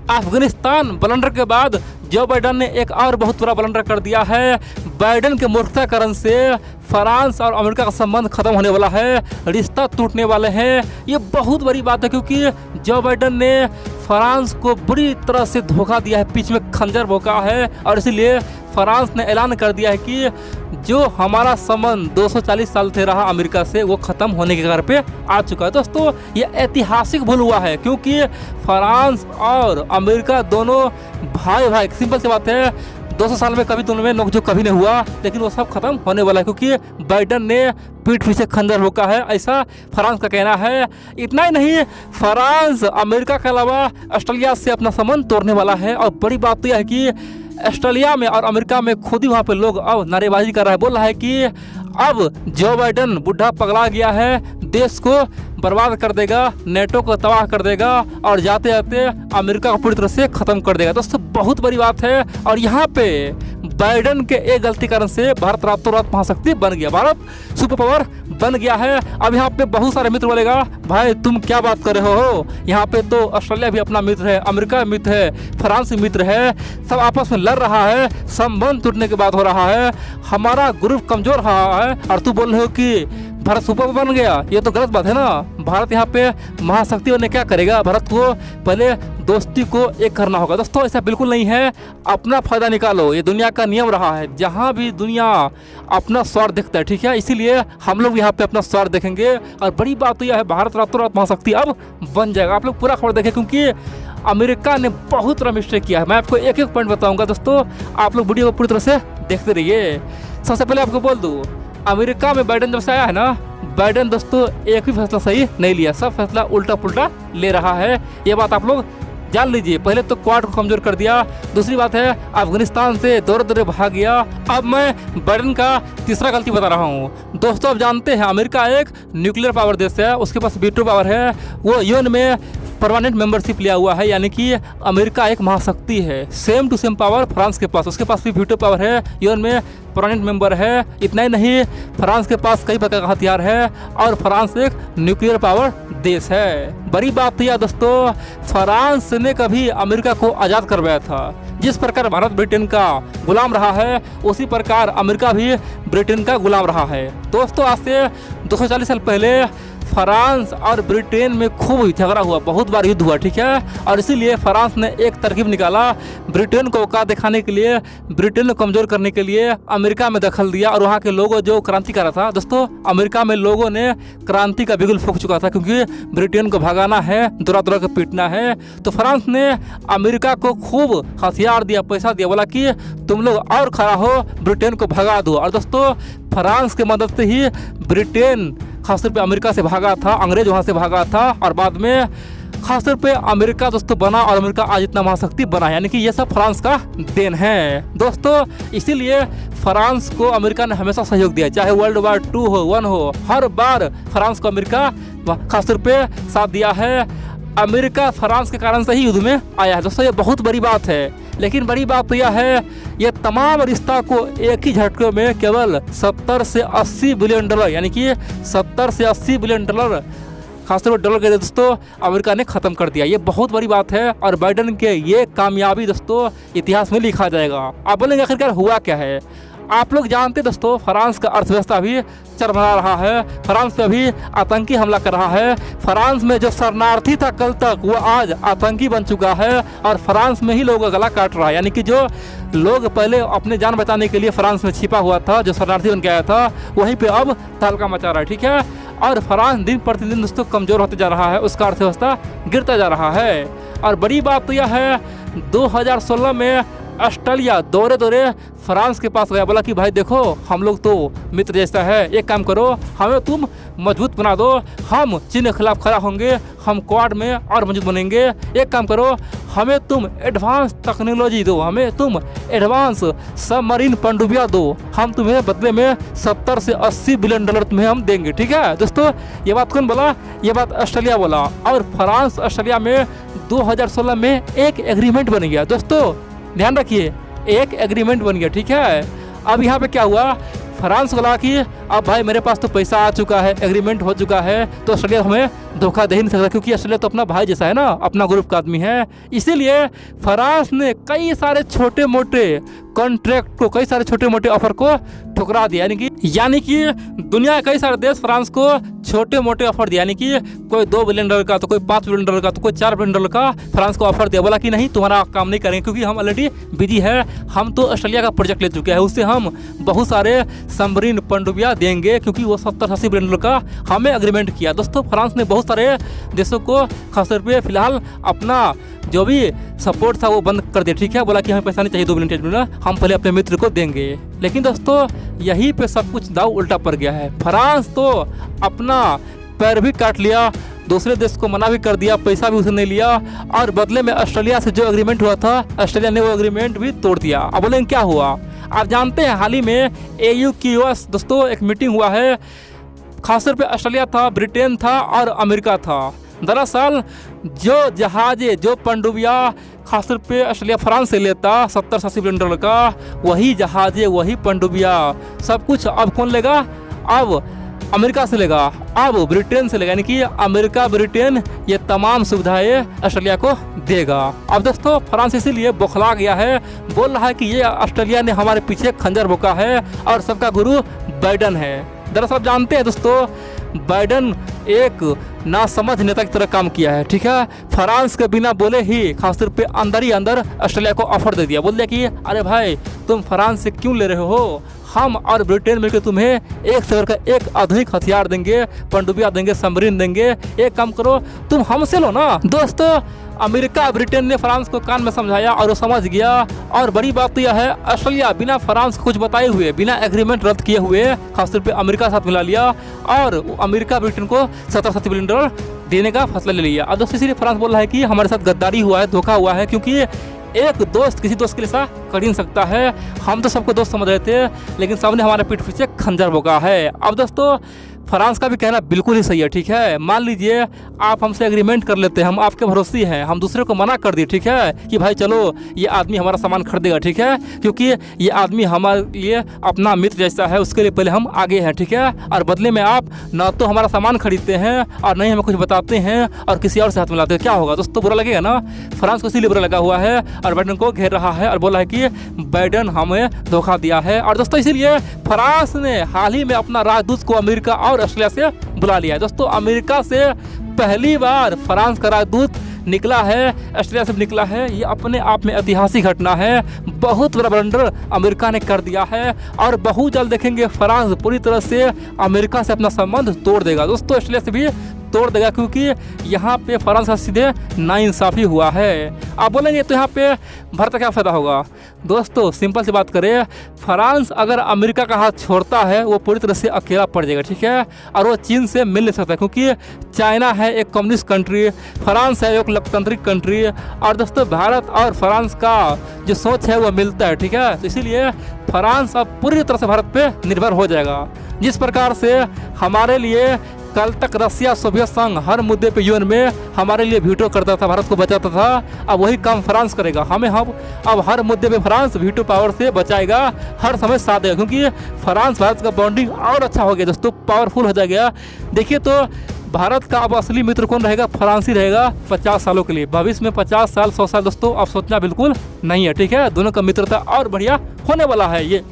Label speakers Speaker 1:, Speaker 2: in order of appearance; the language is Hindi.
Speaker 1: अफगानिस्तान ब्लंडर के बाद जो बाइडन ने एक और बहुत बड़ा ब्लंडर कर दिया है। बाइडन के मूर्खता कारण से फ्रांस और अमेरिका का संबंध खत्म होने वाला है, रिश्ता टूटने वाले हैं। ये बहुत बड़ी बात है क्योंकि जो बाइडन ने फ्रांस को बुरी तरह से धोखा दिया है, बीच में खंजर भोंका है और इसीलिए फ्रांस ने ऐलान कर दिया है कि जो हमारा संबंध 240 साल से रहा अमेरिका से, वो ख़त्म होने के कगार पे आ चुका है। दोस्तों ये ऐतिहासिक भूल हुआ है क्योंकि फ्रांस और अमेरिका दोनों भाई भाई, सिंपल सी बात है, 200 साल में कभी दोनों में नोकझोंक कभी नहीं हुआ, लेकिन वो सब खत्म होने वाला है क्योंकि बाइडन ने पीठ पीछे खंजर भोंका है, ऐसा फ्रांस का कहना है। इतना ही नहीं, फ्रांस अमेरिका के अलावा ऑस्ट्रेलिया से अपना संबंध तोड़ने वाला है। और बड़ी बात तो यह है कि ऑस्ट्रेलिया में और अमेरिका में खुद ही वहाँ पे लोग अब नारेबाजी कर रहा है, बोल रहा है कि अब जो बाइडन बुढ़ा पगला गया है, देश को बर्बाद कर देगा, नेटो को तबाह कर देगा और जाते जाते अमेरिका को पूरी तरह से ख़त्म कर देगा। दोस्तों बहुत बड़ी बात है। और यहाँ पे बाइडन के एक गलती कारण से भारत रातों रात महाशक्ति बन गया, भारत सुपर पावर बन गया है। अब यहाँ पे बहुत सारे मित्र बोलेगा भाई तुम क्या बात कर रहे हो, यहाँ पे तो ऑस्ट्रेलिया भी अपना मित्र है, अमेरिका मित्र है, फ्रांस मित्र है, सब आपस में लड़ रहा है, संबंध टूटने के बाद हो रहा है, हमारा ग्रुप कमजोर रहा है और तू बोल रहे हो कि भारत सुपर बन गया। ये तो गलत बात है ना। भारत यहाँ पे महाशक्ति बनने क्या करेगा, भारत को पहले दोस्ती को एक करना होगा। दोस्तों ऐसा बिल्कुल नहीं है, अपना फायदा निकालो, ये दुनिया का नियम रहा है। जहाँ भी दुनिया अपना स्वार्थ देखता है, ठीक है, इसीलिए हम लोग यहाँ पे अपना स्वार्थ देखेंगे। और बड़ी बात तो यह है, भारत रातों रात महाशक्ति अब बन जाएगा। आप लोग पूरा खबर देखें क्योंकि अमेरिका ने बहुत बड़ा मिस्टेक किया है। मैं आपको एक एक पॉइंट बताऊंगा दोस्तों, आप लोग वीडियो को पूरी तरह से देखते रहिए। सबसे पहले आपको बोल दूँ, अमेरिका में बाइडन जब से आया है ना, बाइडन दोस्तों एक भी फैसला सही नहीं लिया, सब फैसला उल्टा पुल्टा ले रहा है। ये बात आप लोग जान लीजिए। पहले तो क्वाड को कमजोर कर दिया, दूसरी बात है अफगानिस्तान से दौरे दौरे भाग गया। अब मैं बाइडन का तीसरा गलती बता रहा हूँ। दोस्तों अब जानते हैं अमेरिका एक न्यूक्लियर पावर देश है, उसके पास वीटो पावर है, वो यूएन में परमानेंट मेंबरशिप लिया हुआ है, यानी कि अमेरिका एक महाशक्ति है। Same to same power France के पास, उसके पास भी वीटो पावर है, यूएन में परमानेंट मेंबर है। इतना ही नहीं, फ्रांस के पास कई प्रकार का हथियार है और फ्रांस एक न्यूक्लियर पावर देश है। बड़ी बात तो यह दोस्तों, फ्रांस ने कभी अमेरिका को आज़ाद करवाया था। जिस प्रकार भारत ब्रिटेन का गुलाम रहा है, उसी प्रकार अमेरिका भी ब्रिटेन का गुलाम रहा है। दोस्तों आज से 240 साल पहले फ्रांस और ब्रिटेन में खूब झगड़ा हुआ, बहुत बार युद्ध हुआ, ठीक है। और इसीलिए फ्रांस ने एक तरकीब निकाला, ब्रिटेन को औकात दिखाने के लिए, ब्रिटेन को कमज़ोर करने के लिए अमेरिका में दखल दिया और वहाँ के लोगों जो क्रांति कर रहा था। दोस्तों अमेरिका में लोगों ने क्रांति का बिगुल फूंक चुका था क्योंकि ब्रिटेन को भगाना है, दुरा दुरा के पीटना है। तो फ्रांस ने अमेरिका को खूब हथियार दिया, पैसा दिया, बोला कि तुम लोग और खड़ा हो, ब्रिटेन को भगा दो। और दोस्तों फ्रांस के मदद से ही ब्रिटेन खासतौर पे अमेरिका से भागा था, अंग्रेज वहाँ से भागा था और बाद में खासतौर पे अमेरिका दोस्तों बना और अमेरिका आज इतना महाशक्ति बना, यानी कि ये सब फ्रांस का देन है। दोस्तों इसीलिए फ्रांस को अमेरिका ने हमेशा सहयोग दिया, चाहे वर्ल्ड वार 2 हो, 1 हो, हर बार फ्रांस को अमेरिका खासतौर पे साथ दिया है। अमेरिका फ्रांस के कारण से ही युद्ध में आया है। दोस्तों ये बहुत बड़ी बात है। लेकिन बड़ी बात तो यह है, ये तमाम रिश्ता को एक ही झटके में केवल 70 से 80 बिलियन डॉलर, यानी कि 70 से 80 बिलियन डॉलर खासतौर पर डॉलर के दोस्तों अमेरिका ने ख़त्म कर दिया। ये बहुत बड़ी बात है और बाइडन के ये कामयाबी दोस्तों इतिहास में लिखा जाएगा। आप बोलेंगे आखिरकार हुआ क्या है। आप लोग जानते दोस्तों, फ्रांस का अर्थव्यवस्था भी चरमरा रहा है, फ्रांस पे भी आतंकी हमला कर रहा है। फ्रांस में जो शरणार्थी था कल तक, वो आज आतंकी बन चुका है और फ्रांस में ही लोगों का गला काट रहा है। यानी कि जो लोग पहले अपने जान बचाने के लिए फ्रांस में छिपा हुआ था, जो शरणार्थी बन के आया था, वहीं पे अब तहलका मचा रहा है, ठीक है। और फ्रांस दिन प्रतिदिन दोस्तों कमज़ोर होते जा रहा है, उसका अर्थव्यवस्था गिरता जा रहा है। और बड़ी बात तो यह है, 2016 में ऑस्ट्रेलिया दौरे दौरे फ्रांस के पास गया, बोला कि भाई देखो हम लोग तो मित्र जैसा है, एक काम करो, हमें तुम मजबूत बना दो, हम चीन के खिलाफ खड़ा होंगे, हम क्वाड में और मजबूत बनेंगे। एक काम करो, हमें तुम एडवांस टेक्नोलॉजी दो, हमें तुम एडवांस सबमरीन पनडुब्बियाँ दो, हम तुम्हें बदले में 70 से 80 बिलियन डॉलर तुम्हें हम देंगे, ठीक है। दोस्तों ये बात कौन बोला, ये बात ऑस्ट्रेलिया बोला। और फ्रांस ऑस्ट्रेलिया में 2016 में एक एग्रीमेंट बन गया। दोस्तों ध्यान रखिए, एक एग्रीमेंट बन गया, ठीक है। अब यहाँ पे क्या हुआ, फ्रांस को लगा कि अब भाई मेरे पास तो पैसा आ चुका है, एग्रीमेंट हो चुका है, तो ऑस्ट्रेलिया हमें धोखा दे ही नहीं सकता, क्योंकि ऑस्ट्रेलिया तो अपना भाई जैसा है ना, अपना ग्रुप का आदमी है। इसीलिए फ्रांस ने कई सारे छोटे मोटे कॉन्ट्रैक्ट को, कई सारे छोटे मोटे ऑफर को ठुकरा दिया। यानी कि दुनिया के कई सारे देश फ्रांस को छोटे मोटे ऑफर दिया, यानी कि कोई $2 बिलियन का, तो कोई $5 बिलियन का, तो कोई $4 बिलियन का फ्रांस को ऑफर दिया। बोला कि नहीं, तुम्हारा काम नहीं करेंगे, क्योंकि हम ऑलरेडी बिजी है, हम तो ऑस्ट्रेलिया का प्रोजेक्ट ले चुके हैं, उससे हम बहुत सारे सबमरीन पनडुब्बियां देंगे, क्योंकि वो 70-80 बिलियन का हमें एग्रीमेंट किया। दोस्तों फ्रांस ने बहुत सारे देशों को खासतौर पे फिलहाल अपना जो भी सपोर्ट था वो बंद कर दिया। ठीक है, बोला कि हमें पैसा नहीं चाहिए, $2 बिलियन, हम पहले अपने मित्र को देंगे। लेकिन दोस्तों यहीं पे सब कुछ दाव उल्टा पड़ गया है। फ्रांस तो अपना पैर भी काट लिया, दूसरे देश को मना भी कर दिया, पैसा भी उसने लिया, और बदले में ऑस्ट्रेलिया से जो एग्रीमेंट हुआ था, ऑस्ट्रेलिया ने वो एग्रीमेंट भी तोड़ दिया। अब बोलेंगे क्या हुआ? आप जानते हैं हाल ही में AU की US दोस्तों एक मीटिंग हुआ है, खासतौर पे ऑस्ट्रेलिया था, ब्रिटेन था और अमेरिका था। दरअसल जो जहाज़ें, जो पनडुब्बियाँ खासतौर पे ऑस्ट्रेलिया फ्रांस से लेता $70-80 बिलियन का, वही जहाज़ें, वही पनडुब्बियाँ, सब कुछ अब कौन लेगा? अब अमेरिका से लेगा, अब ब्रिटेन से लेगा। यानी कि अमेरिका ब्रिटेन ये तमाम सुविधाएं ऑस्ट्रेलिया को देगा। अब दोस्तों फ्रांस इसीलिए बौखला गया है, बोल रहा है कि ये ऑस्ट्रेलिया ने हमारे पीछे खंजर भोंका है और सबका गुरु बाइडन है। दरअसल जानते हैं दोस्तों, बाइडन एक नासमझ नेता की तरह काम किया है। ठीक है, फ्रांस के बिना बोले ही खासतौर पे अंदर ही अंदर ऑस्ट्रेलिया को ऑफर दे दिया, बोल दिया कि अरे भाई तुम फ्रांस से क्यों ले रहे हो, हम और ब्रिटेन मिलकर तुम्हें एक से का एक आधुनिक हथियार देंगे, पनडुब्बियां देंगे, सबमरीन देंगे, एक काम करो तुम हमसे लो ना। दोस्तों अमेरिका ब्रिटेन ने फ्रांस को कान में समझाया और वो समझ गया। और बड़ी बात तो यह है, ऑस्ट्रेलिया बिना फ्रांस को कुछ बताए हुए, बिना एग्रीमेंट रद्द किए हुए खासतौर पे अमेरिका के साथ मिला लिया, और अमेरिका ब्रिटेन को $70-80 बिलियन देने का फैसला ले लिया। अब दोस्तों इसीलिए फ्रांस बोल रहा है कि हमारे साथ गद्दारी हुआ है, धोखा हुआ है, क्योंकि एक दोस्त किसी दोस्त के लिए ऐसा कर ही नहीं सकता है। हम तो सबको दोस्त समझ रहे थे, लेकिन सबने हमारे पीठ पीछे खंजर भोंका है। अब दोस्तों फ्रांस का भी कहना बिल्कुल ही सही है। ठीक है, मान लीजिए आप हमसे एग्रीमेंट कर लेते हैं, हम आपके भरोसे हैं, हम दूसरे को मना कर दिए, ठीक है, कि भाई चलो ये आदमी हमारा सामान खरीदेगा, ठीक है, क्योंकि ये आदमी हमारे लिए अपना मित्र जैसा है, उसके लिए पहले हम आगे हैं, ठीक है, और बदले में आप ना तो हमारा सामान खरीदते हैं और नहीं हमें कुछ बताते हैं और किसी और से हाथ मिलाते हैं, क्या होगा दोस्तों? बुरा लगेगा ना। फ्रांस को इसीलिए बुरा लगा हुआ है और बाइडन को घेर रहा है और बोला है कि बाइडन हमें धोखा दिया है। और दोस्तों इसीलिए फ्रांस ने हाल ही में अपना राजदूत को अमेरिका और ऑस्ट्रेलिया से बुला लिया है। दोस्तों अमेरिका से पहली बार फ्रांस का राजदूत निकला है, ऑस्ट्रेलिया से निकला है। ये अपने आप में ऐतिहासिक घटना है, बहुत बड़ा ब्लंडर अमेरिका ने कर दिया है और बहुत जल्द देखेंगे फ्रांस पूरी तरह से अमेरिका से अपना संबंध तोड़ देगा। दोस्तों ऑस्ट्रेलिया से भी तोड़ देगा, क्योंकि यहाँ पे फ्रांस का सीधे नाइंसाफ़ी हुआ है। आप बोलेंगे तो यहाँ पे भारत का क्या फ़ायदा होगा? दोस्तों सिंपल सी बात करें, फ्रांस अगर अमेरिका का हाथ छोड़ता है वो पूरी तरह से अकेला पड़ जाएगा, ठीक है, और वो चीन से मिल नहीं सकता, क्योंकि चाइना है एक कम्युनिस्ट कंट्री, फ्रांस है एक लोकतांत्रिक कंट्री, और दोस्तों भारत और फ्रांस का जो सोच है वो मिलता है, ठीक है। तो इसीलिए फ्रांस अब पूरी तरह से भारत पे निर्भर हो जाएगा। जिस प्रकार से हमारे लिए कल तक रसिया सोवियत संघ हर मुद्दे पे यूएन में हमारे लिए वीटो करता था, भारत को बचाता था, अब वही काम फ्रांस करेगा। हमें हम अब हर मुद्दे पे फ्रांस वीटो पावर से बचाएगा, हर समय साथ देगा, क्योंकि फ्रांस भारत का बॉन्डिंग और अच्छा हो गया दोस्तों, पावरफुल हो जाएगा। देखिए तो भारत का अब असली मित्र कौन रहेगा? फ्रांस ही रहेगा 50 सालों के लिए। भविष्य में 50 साल 100 साल दोस्तों अब सोचना बिल्कुल नहीं है, ठीक है। दोनों का मित्रता और बढ़िया होने वाला है ये।